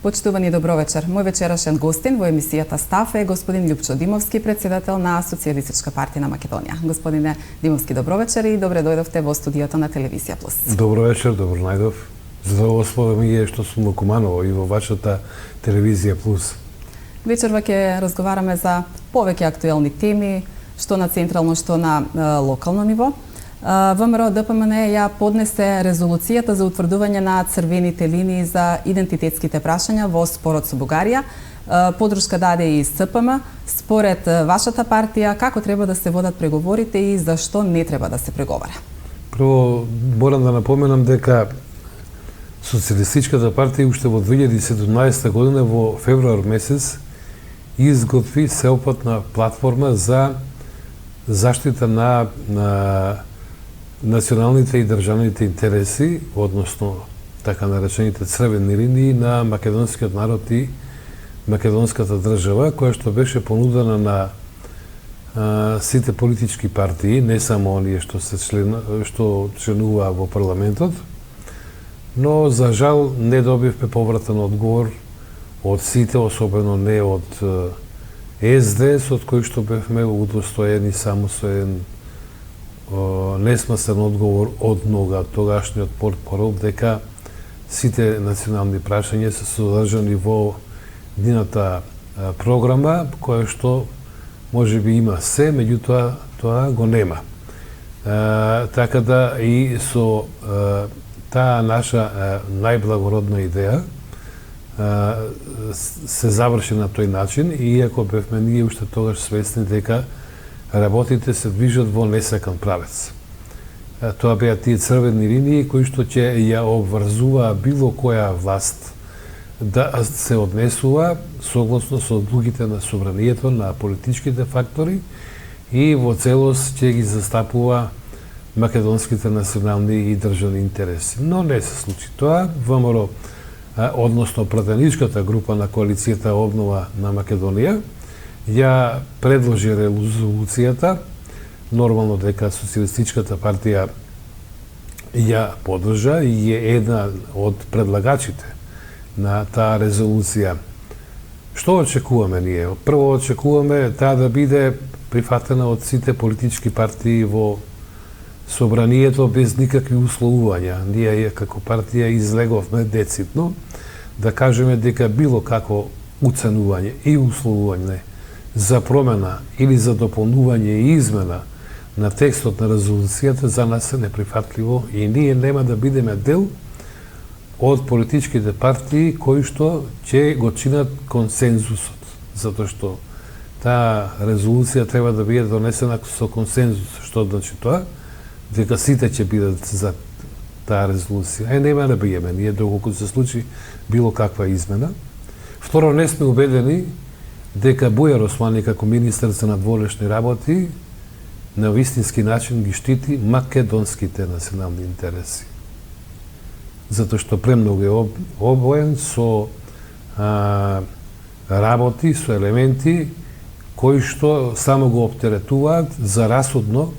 Почитувани добро вечер. Мој вечерашен гостин во емисијата Став е господин Љупчо Димовски, председател на Социјалистичка партија на Македонија. Господине Димовски, добро вечер и добре дојдовте во студиото на Телевизија Плюс. Добро вечер, добро најдов. Задоволство ми е што сум во Куманово и во вашата Телевизија Плюс. Вечерва ќе разговараме за повеќе актуелни теми, што на централно, што на локално ниво. ВМРО ДПМН ја поднесе резолуцијата за утврдување на црвените линии за идентитетските прашања во спорот со Бугарија. Подршка даде и СПМ. Според вашата партија, како треба да се водат преговорите и зашто не треба да се преговара? Прво, морам да напоменам дека Социјалистичката партија уште во 2017 година во февруар месец изготви сеопатна платформа за заштита на националните и државните интереси, односно така наречените црвени линии на македонскиот народ и македонската држава, која што беше понудена на сите политички партии, не само оние што членуваа во парламентот, но за жал не добивме повратен одговор од сите, особено не од СДС, од кој што бевме удостоени само со еден несмислен одговор од нога тогашниот портпарол дека сите национални прашања се содржани во едината програма, која што може би има се, меѓутоа тоа го нема. Така да и со таа наша најблагородна идеја се заврши на тој начин, иако бевме ние уште тогаш свесни дека работите се движат во несакан правец. Тоа беа тие црвени линии кои што ќе ја обврзуваа било која власт да се однесува согласно со одлуките на собранието, на политичките фактори и во целост ќе ги застапува македонските национални и државни интереси. Но не се случи тоа. ВМРО, односно пратеничката група на коалицијата Обнова на Македонија, ја предложи резолуцијата, нормално дека Социјалистичката партија ја поддржа и е една од предлагачите на таа резолуција. Што очекуваме ние? Прво очекуваме таа да биде прифатена од сите политички партии во собранието без никакви условувања. Ние како партија излеговме децидно да кажеме дека било како уценување и условување за промена или за дополнување и измена на текстот на резолуцијата за нас е неприфатливо и ние нема да бидеме дел од политичките партии кои што ќе го чинат консензусот, затоа што таа резолуција треба да биде донесена со консензус. Што значи тоа? Дека сите ќе бидат за таа резолуција. Нема да биеме ние доколку се случи било каква измена. Второ, не сме убедени дека Бујар Османи како министер за надворешни работи на вистински начин ги штити македонските национални интереси. Затоа што премногу е обоен со работи, со елементи кои што само го оптеретуваат за разумно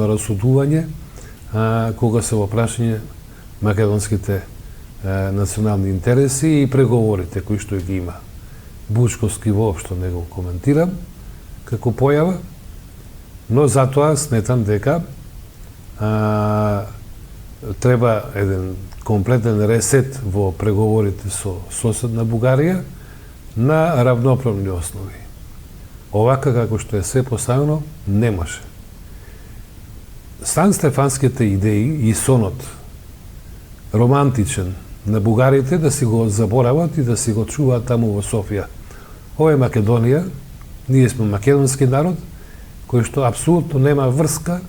расудување кога се во прашање македонските национални интереси и преговорите кои што ги има. Бучковски воопшто не го коментирам како појава, но затоа сметам дека треба еден комплетен ресет во преговорите со соседна Бугарија на равноправни основи. Овака како што е се поставено, не може. Сан-Стефанските идеи и сонот романтичен на бугарите да си го заборават и да си го чуваат таму во Софија. Ова е Македонија, ние сме македонски народ, кој што апсолутно нема врска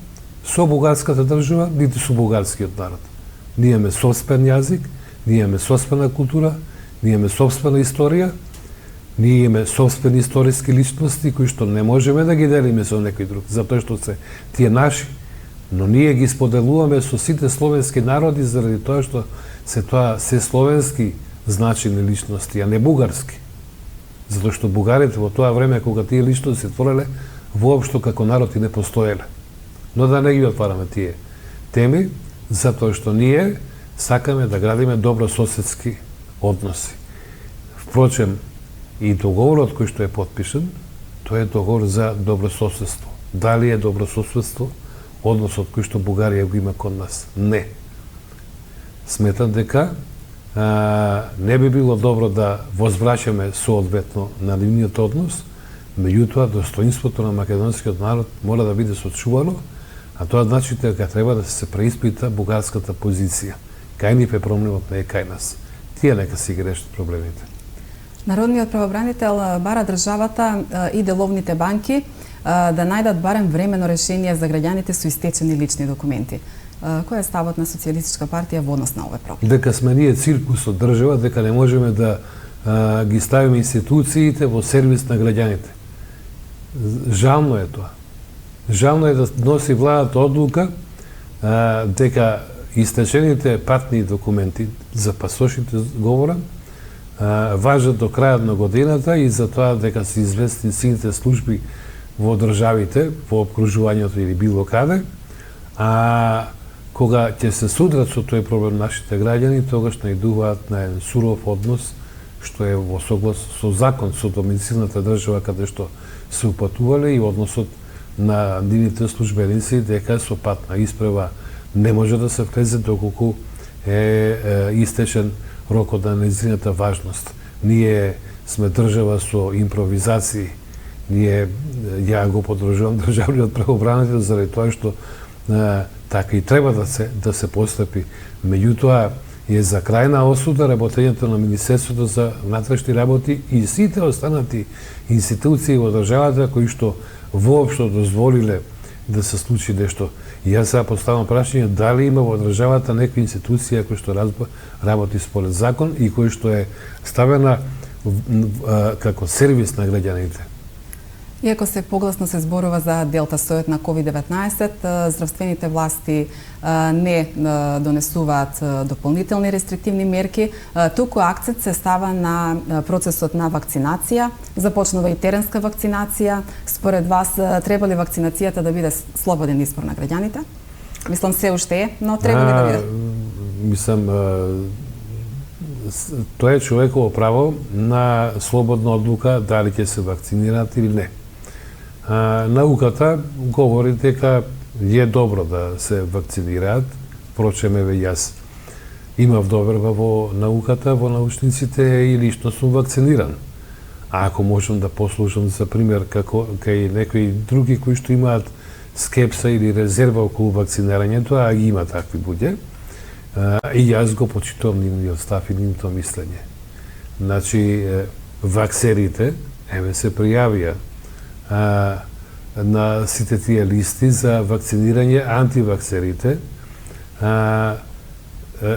со бугарската држава, нити со бугарскиот народ. Ние имаме сопствен јазик, ние имаме сопствена култура, ние имаме сопствена историја, ние имаме сопствени историски личности кои што не можеме да ги делиме со некој друг, затоа што се тие наши, но ние ги споделуваме со сите словенски народи заради тоа што тоа се словенски значени личности, а не бугарски. Затоа што бугарите во тоа време кога тие личности се твореле, воопшто како народ и не постоеле. Но да не ги отвараме тие теми, затоа што ние сакаме да градиме добрососедски односи. Впрочем, и договорот кој што е потпишен, тој е договор за добрососедство. Дали е добрососедство односот кој што Бугарија го има кон нас? Не. Сметам дека не би било добро да возвраќаме соодветно на нивниот однос, меѓутоа достоинството на македонскиот народ мора да биде сочувано, а тоа значи дека треба да се преиспита бугарската позиција. Кај нив е проблемот, не е кај нас. Тие нека си ги решат проблемите. Народниот правобранител бара државата и деловните банки да најдат барем времено решение за граѓаните со истечени лични документи. Кој е ставот на Социјалистичка партија во однос на овој проблем? Дека сме ние циркус од држава, дека не можеме да ги ставиме институциите во сервис на граѓаните. Жално е тоа. Жално е да носи владата одлука дека истечените патни документи за пасошите говорам важат до крајот на годината и за тоа дека се известни сите служби во државите, во обкружувањето или било каде, а кога ќе се судрат со тој проблем нашите граѓани, тогаш најдуваат на еден суров однос, што е во соглас со закон со домицилната држава каде што се упатувале и односот на нивните службеници дека со патна исправа не може да се влезе доколку е истечен рокот на нејзината важност. Ние сме држава со импровизации. Ја го подржувам државниот правобранител заради тоа што така и треба да се постапи. Меѓутоа е за крајна осуда работењето на Министерството за внатрешни работи и сите останати институции во државата кои што воопшто дозволиле да се случи нешто. И јас сега поставам прашање дали има во државата некоја институција која што работи според закон и која што е ставена како сервис на граѓаните. Иако се погласно се зборува за делта сојот на COVID-19, здравствените власти не донесуваат дополнителни рестриктивни мерки, туку акцент се става на процесот на вакцинација, започнува и теренска вакцинација. Според вас треба ли вакцинацијата да биде слободен избор на граѓаните? Мислам се уште е, но треба ли да биде? Мислам, тоа е човеково право на слободна одлука дали ќе се вакцинираат или не. Науката говори дека е добро да се вакцинираат, впрочем еве јас имав доверба во науката, во научниците и лично сум вакциниран. А ако можам да послужам за пример како кај некои други кои што имаат скепса или резерва околу вакцинирањето, а ги има такви луѓе, и јас го почитувам нивниот став и нивното мислење. Значи, ваксерите, еве се пријавија на сите тие листи за вакцинирање антиваксерите,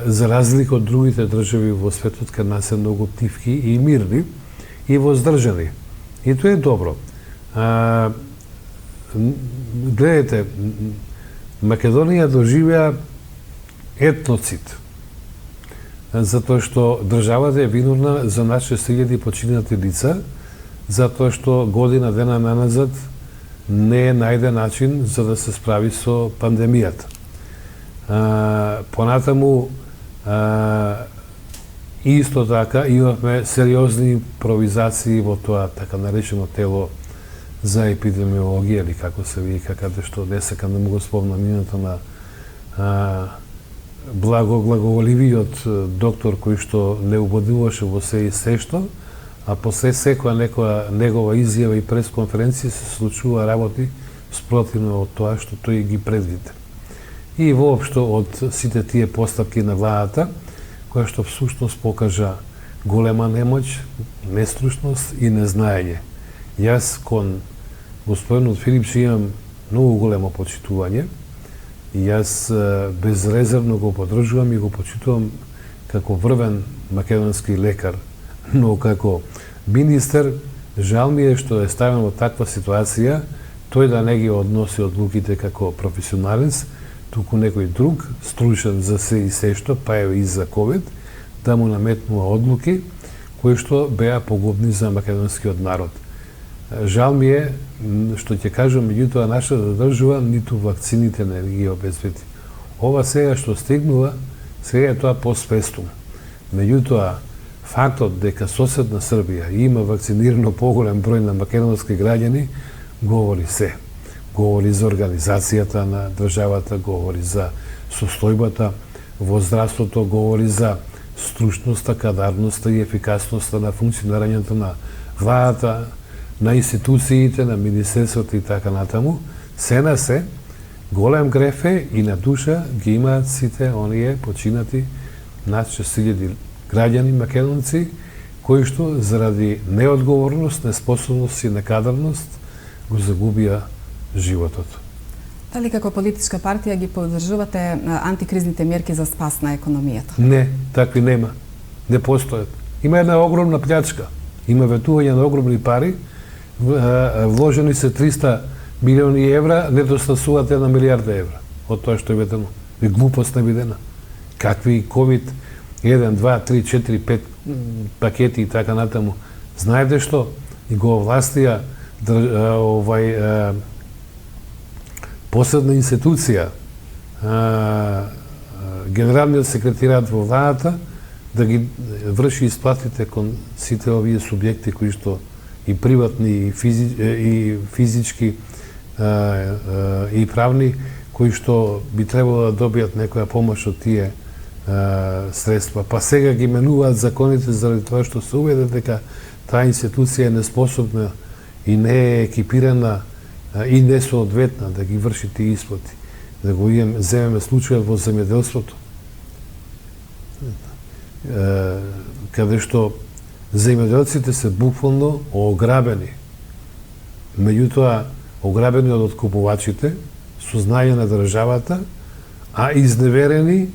за разлика од другите држави во светот, кај нас се многу тивки и мирни и воздржани. И тоа е добро. Гледайте, Македонија доживеа етноцид, затоа што државата е виновна за над 6000 починати лица, затоа што година дена наназад не е најден начин за да се справи со пандемијата. Понатаму, исто така, имавме сериозни импровизации во тоа така наречено тело за епидемиологија, или како се вика, каде што не сакам да му го спомнам името на благоголивиот доктор кој што не убедуваше во се и се што, а после секоја некоја негова изјава и пресконференција се случува работи спротивно од тоа што тој ги предвиде. И воопшто од сите тие постапки на владата, која што всушност покажа голема немоќ, нестручност и незнаење. Јас кон господинот Филипче имам многу големо почитување и јас безрезервно го поддржувам и го почитувам како врвен македонски лекар, но како министер жал ми е што е ставен во таква ситуација тој да не ги односи одлуките како професионалец, туку некој друг, стручен за се и се што, па е и за COVID, да му наметнува одлуки кои што беа погубни за македонскиот народ. Жал ми е што ќе кажам, меѓутоа нашата држава ниту вакцините не ги обезбеди. Ова сега што стигнува, сега е тоа постфестум. Меѓутоа, фактот дека соседна Србија има вакцинирано поголем број на македонски граѓани говори се. Говори за организацијата на државата, говори за состојбата во здравството, говори за стручноста, кадарноста и ефикасноста на функционирањето на владата, на институциите, на министерството и така натаму. Се на се, голем греф е и на душа ги имаат сите оние починати над 6.000 граѓани македонци, кои што заради неодговорност, неспособност и некадарност го загубија животот. Дали како политичка партија ги поддржувате антикризните мерки за спас на економијата? Не, такви нема. Не постојат. Има една огромна плячка. Има ветување на огромни пари, вложени се 300 милиони евра, недостасуваат 1 милијарда евра од тоа што е ветено. И глупост невидена. Какви COVID 1, 2, 3, 4, 5 пакети и така натаму. Знаете што? И го овластија последна институција, генералниот секретаријат во владата, да ги врши исплатите кон сите овие субјекти кои што и приватни и физички и правни, кои што би требало да добијат некоја помош од тие средства. Па сега ги менуваат законите заради тоа што се уведе дека таа институција е неспособна и не е екипирана и несоодветна да ги врши тие исплати. Да го земеме случајот во земјоделството, каде што земјоделците се буквално ограбени. Меѓутоа, ограбени од откупувачите, со знање на државата, а изневерени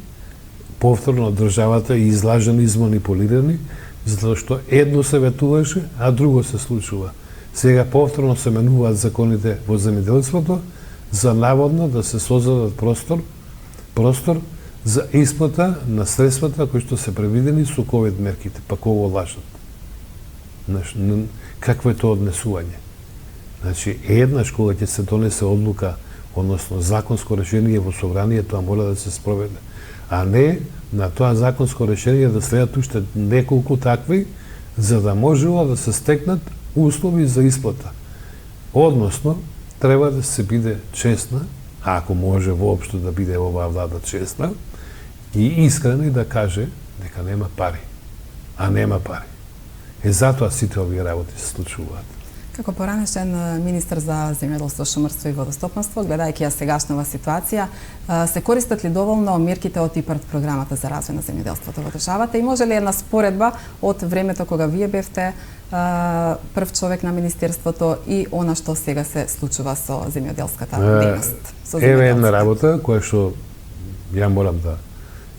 повторно од државата и излажени, изманипулирани, затоа што едно се ветуваше, а друго се случува. Сега повторно се менуваат законите во земјоделството за наводно да се создадат простор за исплата на средствата кои што се предвидени со ковид мерките, па кого лажат. Какво е тоа однесување? Значи, еднаш кога ќе се донесе одлука, односно законско решение во собрание, тоа мора да се спроведе. А не на тоа законско решение да следат уште неколку такви, за да можело да се стекнат услови за исплата. Односно, треба да се биде честна, ако може воопшто да биде оваа влада честна, и искрена и да каже дека нема пари. А нема пари. Затоа сите овие работи се случуваат. Како поранешен министар за земјоделство, шумарство и водостопанство, гледајќи ја сегашнава ситуација, се користат ли доволно мерките од ИПАРД програмата за развој на земјоделството во државата и може ли една споредба од времето кога вие бевте прв човек на министерството и она што сега се случува со земјоделската дејност? Еве една работа која што ја морам да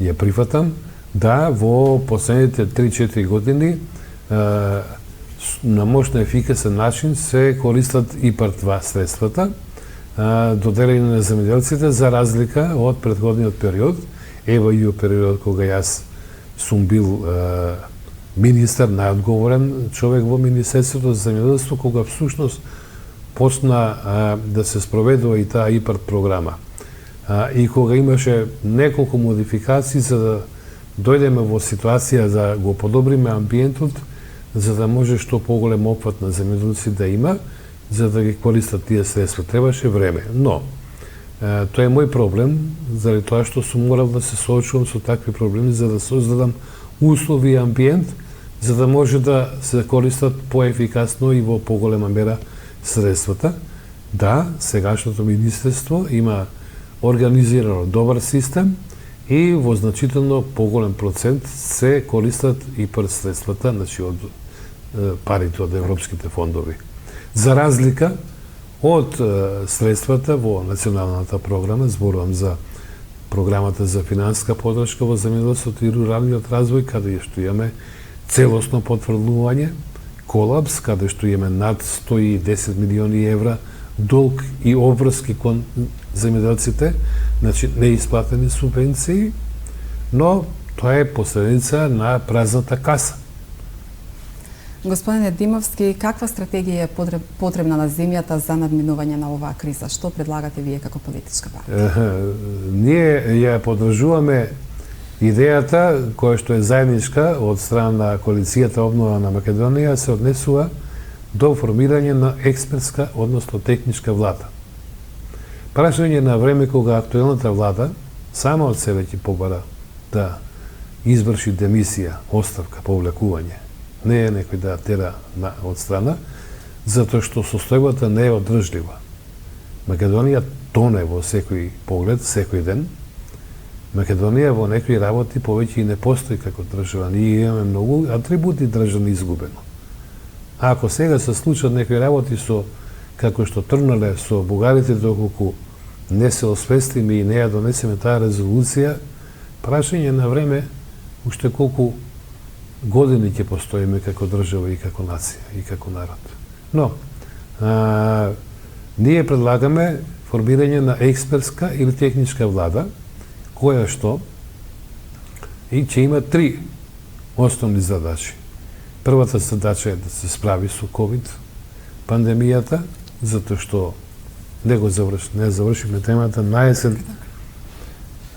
ја прифатам, да во последните 3-4 години на мощно ефикасен начин се користат ИПАРД-2 средствата, доделени на земјоделците, за разлика од претходниот период, ева и о период кога јас сум бил министар, најодговорен човек во Министерството за земјоделство, кога всушност почна да се спроведува и таа ИПАРД програма. И кога имаше неколку модификации за да дојдеме во ситуација да го подобриме амбиентот, за да може што поголем опфат на земјоделци да има, за да ги користат тие средства. Требаше време. Но, тоа е мој проблем, заради тоа што сум морал да се соочувам со такви проблеми, за да создадам услови и амбиент, за да може да се користат поефикасно и во поголема мера средствата. Да, сегашното министерство има организирано добар систем и во значително поголем процент се користат и ИПАРД средствата, значи од парите од европските фондови. За разлика од средствата во националната програма, зборувам за програмата за финансиска подршка во земјоделството и руралниот развој, каде што имаме целосно потврдување, колапс, каде што имаме над 110 милиони евра долг и обврски кон земјоделците, значи неисплатени субвенции, но тоа е последица на празната каса. Господине Димовски, каква стратегија е потребна на земјата за надминување на оваа криза? Што предлагате вие како политичка партија? Ние ја поддржуваме Идејата, која што е заедничка од страна на коалицијата Обнова на Македонија, се однесува до формирање на експертска, односно техничка влада. Прашање на време кога актуелната влада сама од себе ќе побара да изврши демисија, оставка, повлекување. Не е некој да тера од страна, затоа што состојбата не е одржлива. Македонија тоне во секој поглед, секој ден. Македонија во некои работи повеќе и не постои како држава. Ние имаме многу атрибути државни изгубено. А ако сега се случат некои работи со, како што тргнале со бугарите, доколку не се освестиме и не ја донесеме таа резолуција, прашање на време уште колку години ќе постоиме како држава и како нација и како народ. Но, ние предлагаме формирање на експертска или техничка влада, која што и ќе има 3 основни задачи. Првата задача е да се справи со COVID пандемијата, затоа што не завршиме темата, наесен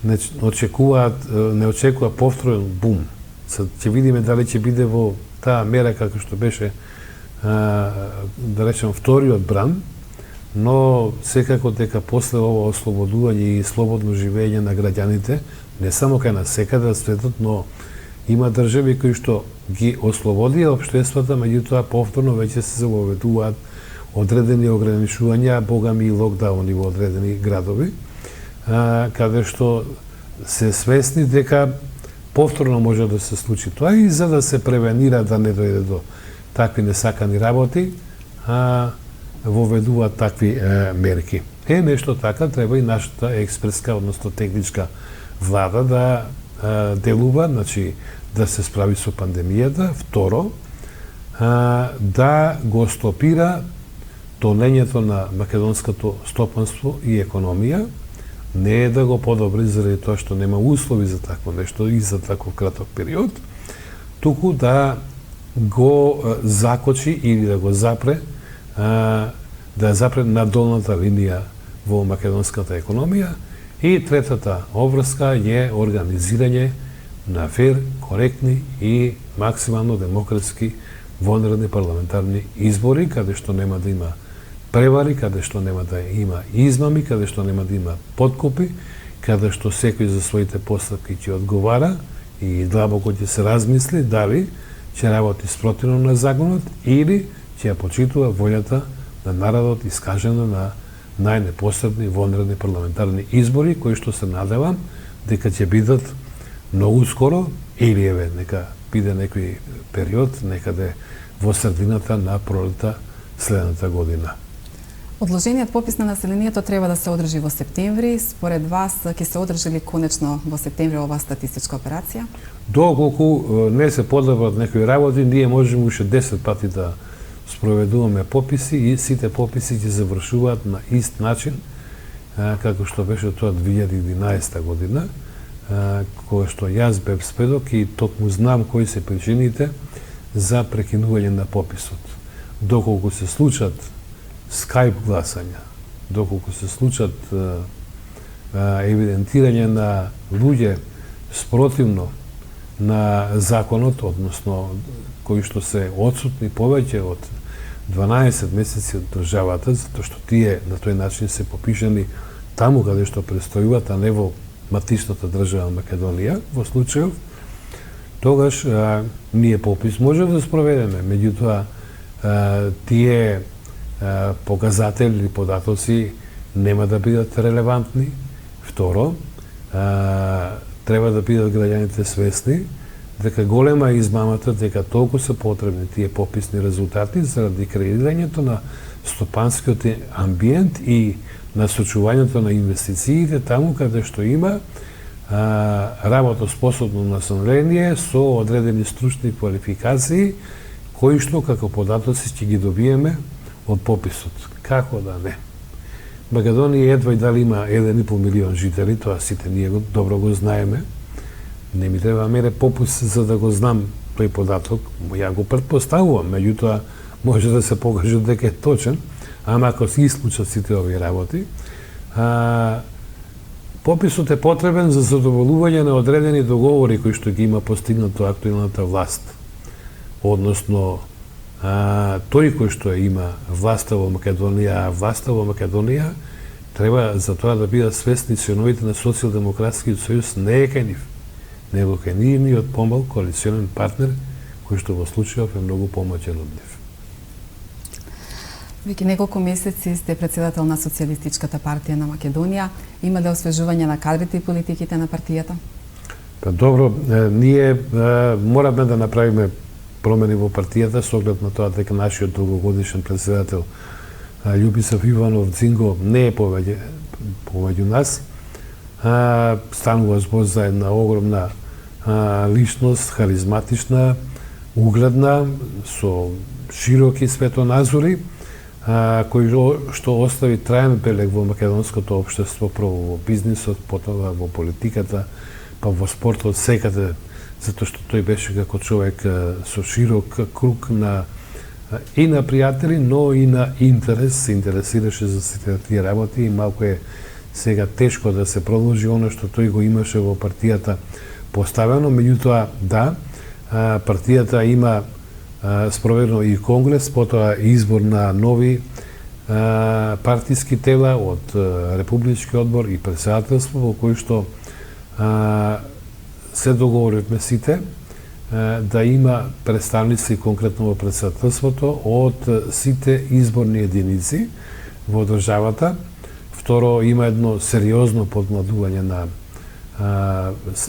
не очекува повторен бум. Ќе видиме дали ќе биде во таа мера како што беше, да речем, вториот бран, но секако дека после ова ослободување и слободно живење на граѓаните, не само кај нас, секаде светот, но има држави кои што ги ослободија општествата, меѓутоа повторно веќе се воведуваат одредени ограничувања, богами и локдауни во одредени градови, каде што се свесни дека повторно може да се случи тоа и за да се превенира да не дојде до такви несакани работи, воведуваат такви мерки. Нешто така треба и нашата експертска, односно техничка влада да делува, значи да се справи со пандемијата. Второ, да го стопира тонењето на македонското стопанство и економија, не е да го подобри заради тоа што нема услови за такво нешто и за таков краток период, туку да го закочи или да го запре, да запре надолната линија во македонската економија. И третата обврска е организирање на фер, коректни и максимално демократски вонредни парламентарни избори, каде што нема да има превари, каде што нема да има измами, каде што нема да има подкупи, каде што секој за своите постапки ќе одговара и длабоко ќе се размисли дали ќе работи спротивно на законот или ќе ја почитува волјата на народот искажена на најнепосредни вонредни парламентарни избори, кои што се надевам дека ќе бидат многу скоро или еве нека биде некој период некаде во средината на пролета следната година. Одложениот попис на населението треба да се одржи во септември. Според вас, ќе се одржи ли конечно во септември оваа статистичка операција? Доколку не се подобрат некои работи, ние можеме уште 10 пати да спроведуваме пописи и сите пописи ќе завршуваат на ист начин, како што беше тоа 2011 година, кога што јас бев сведок и токму знам кои се причините за прекинување на пописот. Доколку се случат скајп гласања, доколку се случат евидентирање на луѓе спротивно на законот, односно кои што се отсутни повеќе од 12 месеци од државата, затоа што тие на тој начин се попишани таму каде што престојуваат, а не во матичната држава Македонија, во случајов, тогаш ние попис може да спроведеме, меѓутоа тие показатели или податоци нема да бидат релевантни. Второ, треба да бидат граѓаните свесни дека голема е измамата, дека толку се потребни тие пописни резултати заради креирањето на стопанскиот амбиент и насочувањето на инвестициите таму каде што има работоспособно население со одредени стручни квалификации, кои што како податоци ќе ги добиеме од пописот. Како да не? Македонија едва и дали има 1,5 милион жители, тоа сите ние добро го знаеме. Не ми треба мере попис за да го знам тој податок, ја го претпоставувам, меѓутоа може да се покаже дека е точен, ама ако се исклучат сите овие работи, Пописот е потребен за задоволување на одредени договори кои што ги има постигнато актуелната власт. Односно, тој кој што има власта во Македонија, власта во Македонија треба за тоа да бидат свесни членовите на Социјалдемократскиот сојуз не е кај нив, него кај нивниот помал коалиционен партнер кој што во случајов е многу помоćен од нив. Веќе неколку месеци сте председател на Социјалистичката партија на Македонија. Има ли освежување на кадрите и политиките на партијата? Па добро, ние мораме да направиме промени во партијата со оглед на тоа дека нашиот долгогодишен председател Љубисав Иванов Дзинго не е помеѓу нас. Станува збор за една огромна личност, харизматична, угледна, со широки светоназори, кој што остави траен белег во македонското општество, прво во бизнисот, потоа во политиката, па во спортот, секаде, затоа што тој беше како човек со широк круг и на пријатели, но и на интерес, се интересираше за сите тие работи и малку е сега тешко да се продолжи оно што тој го имаше во партијата поставено, меѓутоа да, партијата има спроведено и конгрес, потоа избор на нови партиски тела од Републички одбор и председателство, во кој што се договоривме сите да има представници конкретно во председателството од сите изборни единици во државата. Второ, има едно сериозно подмладување на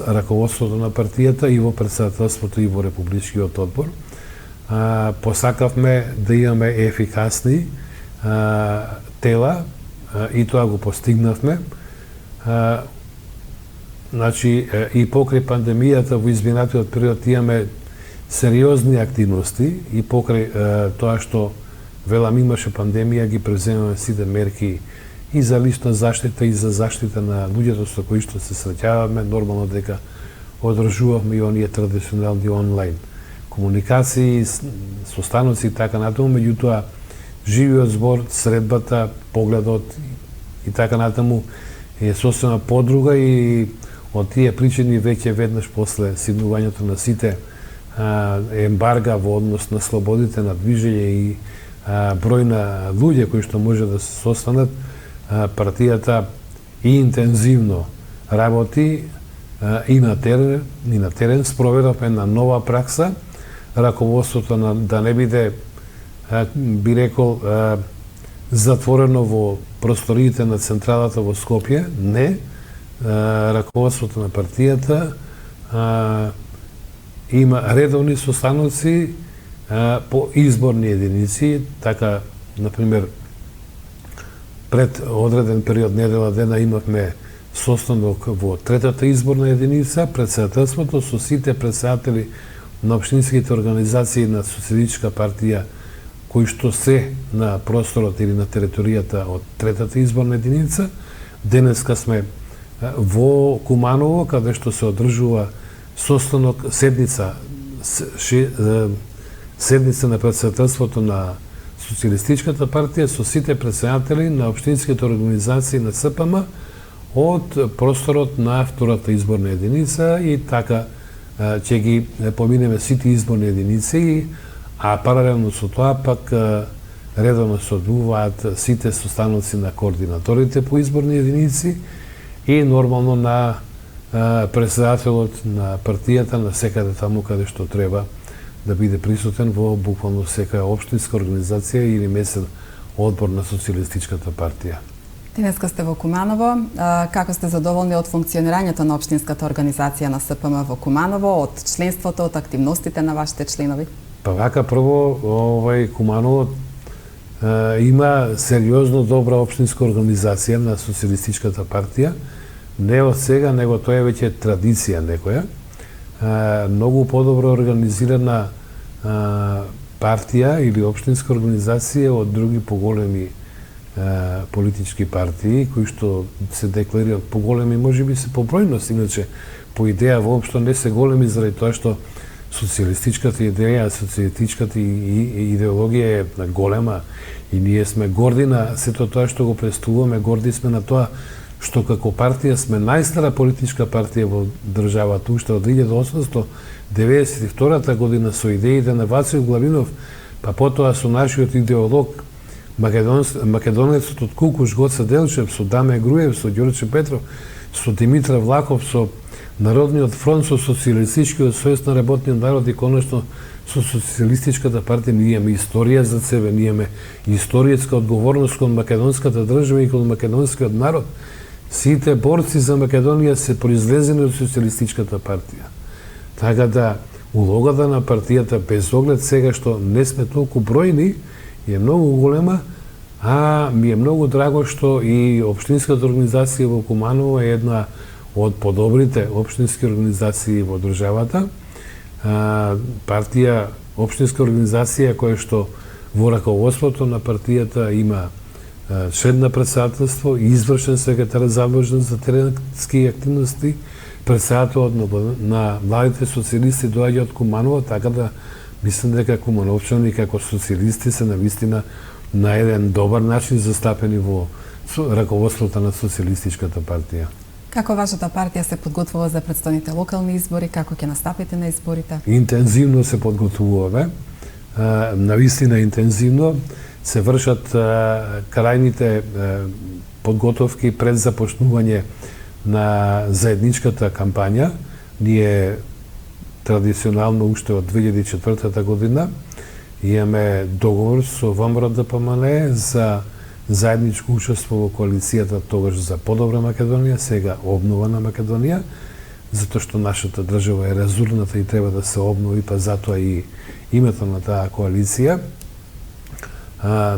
раководството на партијата и во председателството и во Републичкиот одбор. Посакавме да имаме ефикасни тела и тоа го постигнавме. Значи, и покрај пандемијата во изминатиот период имаме сериозни активности и покрај тоа што велам имаше пандемија, ги преземаме сите мерки и за лична заштита и за заштита на луѓето со кои што се среќаваме, нормално дека одржувавме и оние традиционални онлайн комуникации, состаноци и така натаму, меѓутоа живиот збор, средбата, погледот и така натаму е сосема подруга и од тие причини веќе веднаш после сиднувањето на сите ембарга во однос на слободите на движење и број на луѓе кои што може да се состанат, партијата и интензивно работи и на терен спроведовме една нова пракса, раководството да не биде, би рекол, затворено во просториите на централата во Скопје, не, раководството на партијата има редовни состаноци по изборни единици, така, например, пред одреден период недела дена имавме состанок во третата изборна единица, председателството со сите председатели на општинските организации на Социјалистичка партија кои што се на просторот или на територијата од третата изборна единица. Денеска сме во Куманово, каде што се одржува состанок, седница на председателството на Социјалистичката партија со сите председатели на општинските организации на СПМ од просторот на втората изборна единица и така ќе ги поминеме сите изборни единици, а паралелно со тоа пак редовно се одбуваат сите состаноци на координаторите по изборни единици и нормално на председателот на партијата на секаде таму каде што треба да биде присутен во буквално секоја општинска организација или месен одбор на Социјалистичката партија. Денеска сте во Куманово. Како сте задоволни од функционирањето на општинската организација на СПМ во Куманово, од членството, од активностите на вашите членови? Па вака, прво, Куманово има сериозно добра општинска организација на Социјалистичката партија. Не од сега, него тоа е веќе традиција некоја. Многу подобро организирана партија или општинска организација од други поголеми политички партии, кои што се декларираат поголеми, можеби се по бројност, иначе по идеја воопшто не се големи, заради тоа што социјалистичката идеја, социјалистичката идеологија е голема и ние сме горди на сето тоа што го представуваме, горди сме на тоа што како партија сме најстара политичка партија во државата уште од 1892 година со идеите на Вацил Главинов, па потоа со нашиот идеолог македонецот од Кукуш Гоца Делчев, со Даме Груев, со Ѓорче Петров, со Димитра Влахов, со Народниот фронт, со Социјалистичкиот сојуз на работниот народ и конечно со Социјалистичката партија, ние имаме историја за себе, ние имаме историјска одговорност кон македонската држава и кон македонскиот народ. Сите борци за Македонија се произлезени од Социјалистичката партија. Така да, улогата на партијата, без оглед сега што не сме толку бројни, е многу голема, а ми е многу драго што и општинската организација во Куманово е една од подобрите општински организации во државата. Партија, општинска организација која што во раководството на партијата има член на председателство и извршен секретар задолжен за теренски активности. Председателот на младите социјалисти доаѓа од Куманово, така да мислам дека кумановчани како социјалисти се навистина на еден добар начин застапени во раководството на Социјалистичката партија. Како вашата партија се подготвува за предстојните локални избори, како ќе настапите на изборите? Интензивно се подготвуваме, навистина интензивно. Се вршат крајните подготовки пред започнување на заедничката кампања. Ние традиционално уште од 2004 година имаме договор со ВМРО ДПМН за заедничко учество во коалицијата тогаш за подобра Македонија, сега обнова на Македонија, затоа што нашата држава е разурната и треба да се обнови, па затоа и името на таа коалиција.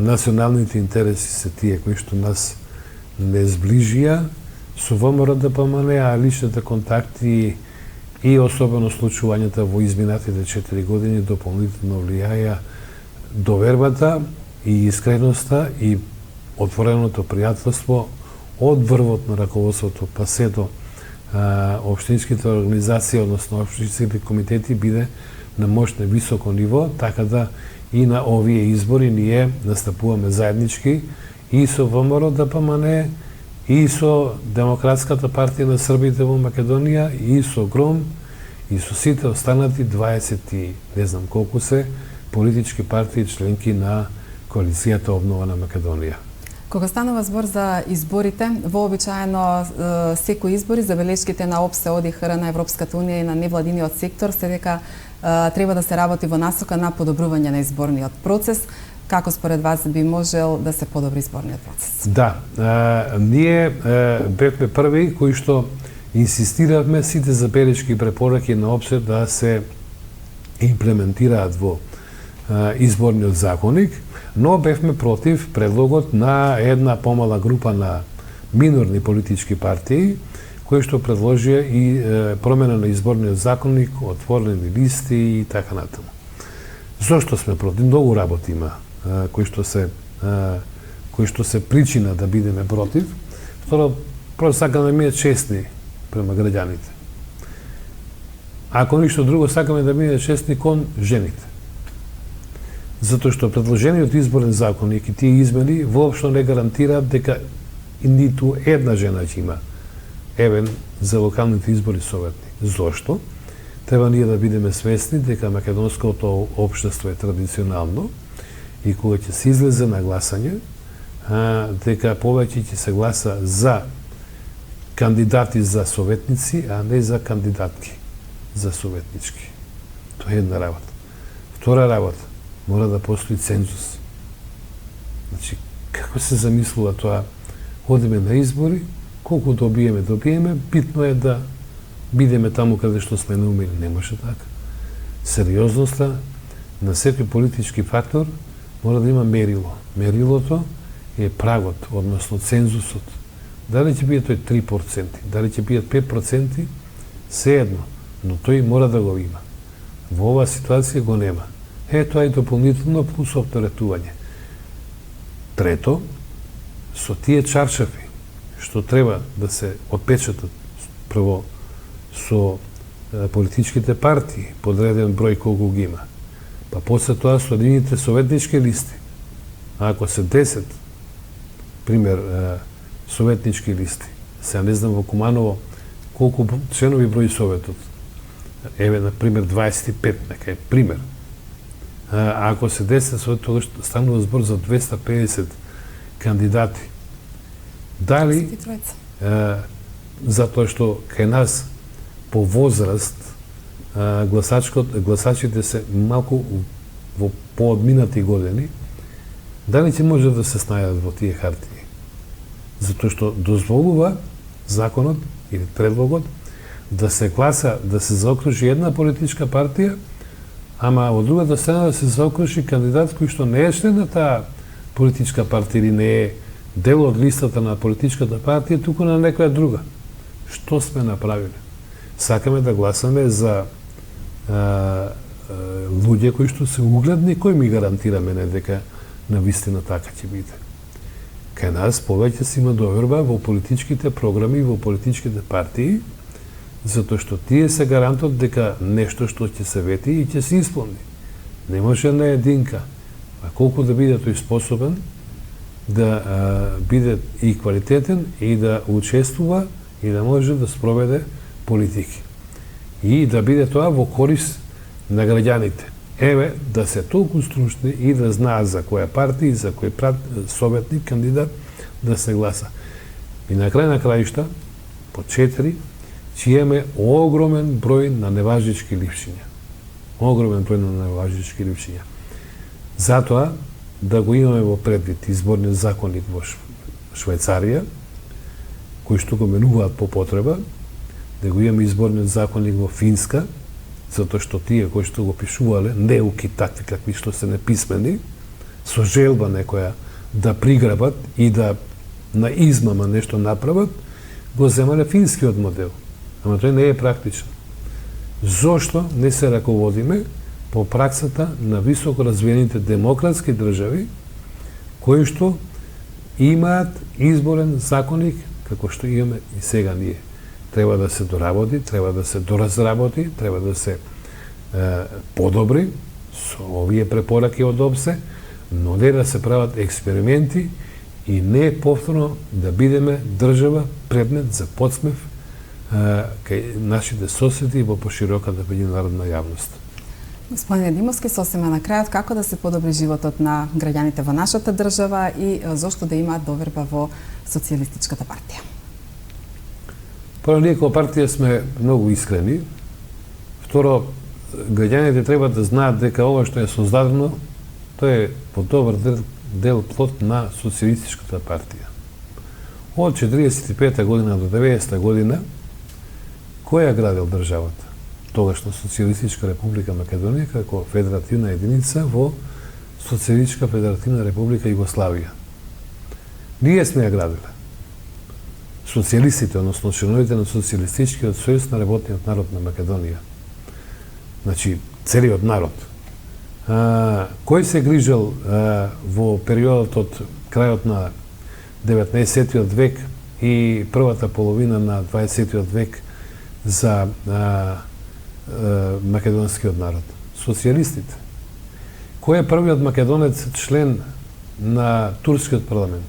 Националните интереси се тие кои што нас не сближија со ВМРО ДПМН, а личните контакти и особено случувањата во изминатите 4 години дополнително влијаја довербата и искреноста и отвореното пријателство од врвот на раководството па се до општинските организации, односно општинските комитети биде на мощно високо ниво, така да и на овие избори ние настапуваме заеднички и со ВМРО ДПМН, и со Демократската партија на Србите во Македонија, и со ГРОМ, и со сите останати 20 и не знам колку се политички партии членки на коалицијата Обнова на Македонија. Кога станува збор за изборите, вообичаено секои избори забелешките на ОПСЕ, ОДИХР, на Европската унија и на невладиниот сектор се дека треба да се работи во насока на подобрување на изборниот процес. Како според вас би можел да се подобри изборниот процес? Да, ние бевме први кои што инсистиравме сите забелешки и препораки на ОПСЕ да се имплементираат во изборниот законник, но бевме против предлогот на една помала група на минорни политички партии кои што предложија и промена на изборниот законник, отворени листи и така натаму. Зошто сме против? Многу работи има кои што се причина да бидеме против. Второ, просто сакаме да бидеме честни према граѓаните. Ако ништо друго, сакаме да бидеме честни кон жените. Затоа што предложениот изборен законник и тие измени воопшто не гарантираат дека ниту една жена ќе има евен за локалните избори советник. Зошто? Треба ние да бидеме свесни дека македонското општество е традиционално и кога ќе се излезе на гласање, дека повеќе ќе се гласа за кандидати за советници, а не за кандидатки за советнички. Тоа е една работа. Втора работа, мора да постои цензус. Значи, како се замислува тоа? Одиме на избори, колку добиеме, битно е да бидеме таму каде што сме наумели. Не може така. Сериозноста на секој политички фактор мора да има мерило. Мерилото е прагот, односно цензусот. Дали ќе биде тој 3%, дали ќе биде 5%, се едно, но тој мора да го има. Во оваа ситуација го нема. Тоа е дополнително плюс оптеретување. Трето, со тие чаршафи што треба да се отпечатат прво со политичките партии, подреден број колку ги има, па после тоа со едините советнички листи. А ако се 10, пример, советнички листи, Сега не знам во Куманово колку членови брои Советот. Еве, на пример, 25, нека е пример. А ако се десе, тогаш станува збор за 250 кандидати. Дали, затоа што кај нас по возраст гласачите се малку во поодминати години, дали ќе може да се снајдат во тие хартии? Затоа што дозволува законот или предлогот да се гласа, да се заокружи една политичка партија, ама од другата страна да се заокружи кандидат кој што не е член на таа политичка партија или не е дел од листата на политичката партија, туку на некоја друга. Што сме направиле? Сакаме да гласаме за луѓе кои што се угледни, кои ми гарантира мене дека навистина така ќе биде. Кај нас повеќе се има доверба во политичките програми, во политичките партии, затоа што тие се гарантот дека нешто што ќе се вети и ќе се исполни. Не може на единка, а колку да биде тој способен да биде и квалитетен и да учествува и да може да спроведе политики. И да биде тоа во корис на граѓаните. Еве, да се толку стручни и да знаат за која партија и за кој советник, кандидат да се гласа. И на крај на краишта, по 4, ќе имаме огромен број на неважнички липшиња. Огромен број на неважнички липшиња. Затоа, да го имаме во предвид изборниот законник во Швајцарија, кој што го менуваат по потреба, да го имаме изборниот законник во Финска, затоа што тие кои што го пишувале, неуки такви какви што се неписмени, со желба некоја да приграбат и да на измама нешто направат, го земале финскиот модел. Ама тој не е практичен. Зошто не се раководиме по праксата на високо развиените демократски држави, кои што имаат изборен законник, како што имаме и сега ние. Треба да се доработи, треба да се доразработи, треба да се подобри со овие препораки од ОБСЕ, но не да се прават експерименти и не повторно да бидеме држава предмет за подсмев кај нашите соседи во пошироката меѓународна јавност. Господине Димовски, сосема на крајот, како да се подобри животот на граѓаните во нашата држава и зошто да имаат доверба во Социјалистичката партија? Прво, ние како партија сме многу искрени. Второ, граѓаните треба да знаат дека ова што е создадено, тоа е по добар дел плод на Социјалистичката партија. Од 45-та година до 90-та година, кој ја градил државата? Тогашна Социјалистичка република Македонија како федеративна единица во Социјалистичка федеративна република Југославија. Ние сме ја градиле. Социјалистите, односно членовите на Социјалистичкиот сојуз на работниот народ на Македонија. Значи, целиот народ. Кој се грижал во периодот од крајот на 19-тиот век и првата половина на 20-тиот век за македонскиот народ? Социјалистите. Кој е првиот македонец член на турскиот парламент?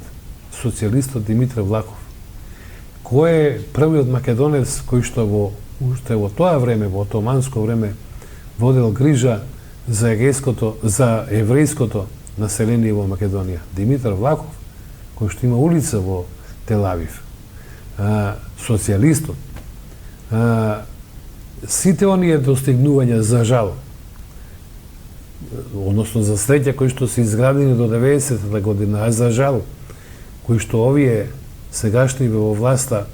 Социјалистот Димитар Влахов. Кој е првиот македонец кој што уште во тоа време, во отоманско време, водел грижа за еврејското население во Македонија? Димитар Влахов, кој што има улица во Тел Авив. Социјалистот. Сите оние достигнувања, за жал, односно за среќа кои што се изградени до 90-та година, а за жал, кои што овие сегашни во власта,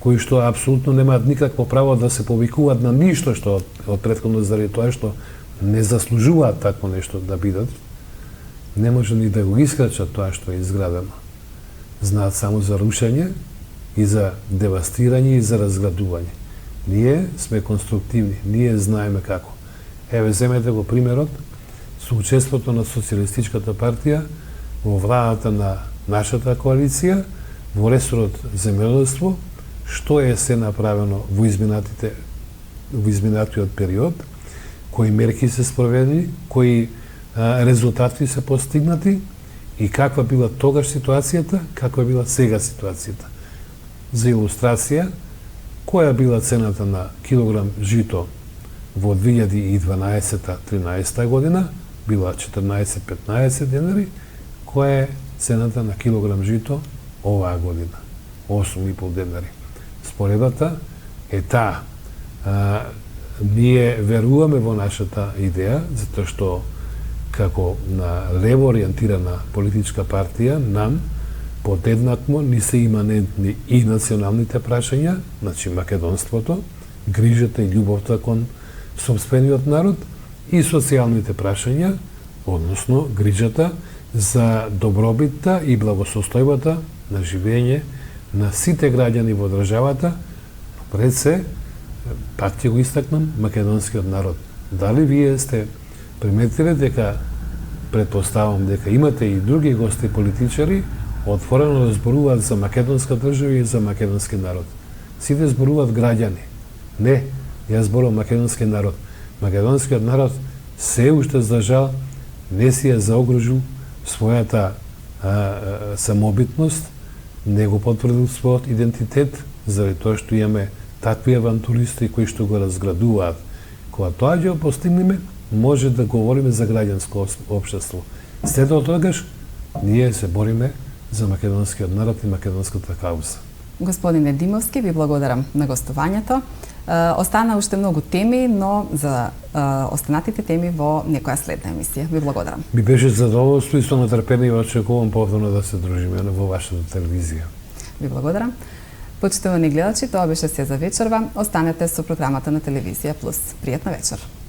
кои што апсолутно немаат никакво право да се повикуваат на ништо што од претходно, заради тоа што не заслужуваат такво нешто да бидат, не може ни да го искрачат тоа што е изградено. Знаат само за рушење и за девастирање и за разградување. Ние сме конструктивни, ние знаеме како. Еве, земете го примерот со учеството на Социјалистичката партија во владата на нашата коалиција, во ресорот земјоделство, што е се направено во изминатиот период, кои мерки се спроведени, кои резултати се постигнати и каква била тогаш ситуацијата, каква била сега ситуацијата. за илустрација, која била цената на килограм жито во 2012-13 година, била 14-15 денари, која е цената на килограм жито оваа година, 8,5 денари. Споредбата е таа. Ние веруваме во нашата идеја, затоа што како на лево ориентирана политичка партија, нам подеднакво ни се иманентни и националните прашања, значи македонството, грижата и љубовта кон сопствениот народ, и социјалните прашања, односно грижата за добробитта и благосостојбата на живење на сите граѓани во државата, пред се, пак ќе го истакнам, македонскиот народ. Дали вие сте приметиле дека, предпоставам дека имате и други гости политичари, отворено да зборуваат за македонска држава и за македонски народ. Сите зборуваат граѓани. Не, јас зборувам македонски народ. Македонскиот народ се уште за жал не си ја заогружил својата самобитност, не го потврдил својот идентитет, заради тоа што имаме такви авантуристи кои што го разградуваат. Кога тоа ќе постигнеме, може да говориме за граѓанско општество. След од тогаш, ние се бориме за македонскиот народ и македонската кауза. Господине Димовски, ви благодарам на гостувањето. Остана уште многу теми, но за останатите теми во некоја следна емисија. Ви благодарам. Ми беше задоволство и со нетрпение очекувам повторно да се дружиме во вашата телевизија. Ви благодарам. Почитувани гледачи, тоа беше се за вечерва. Останете со програмата на Телевизија Плюс. Пријатна вечер.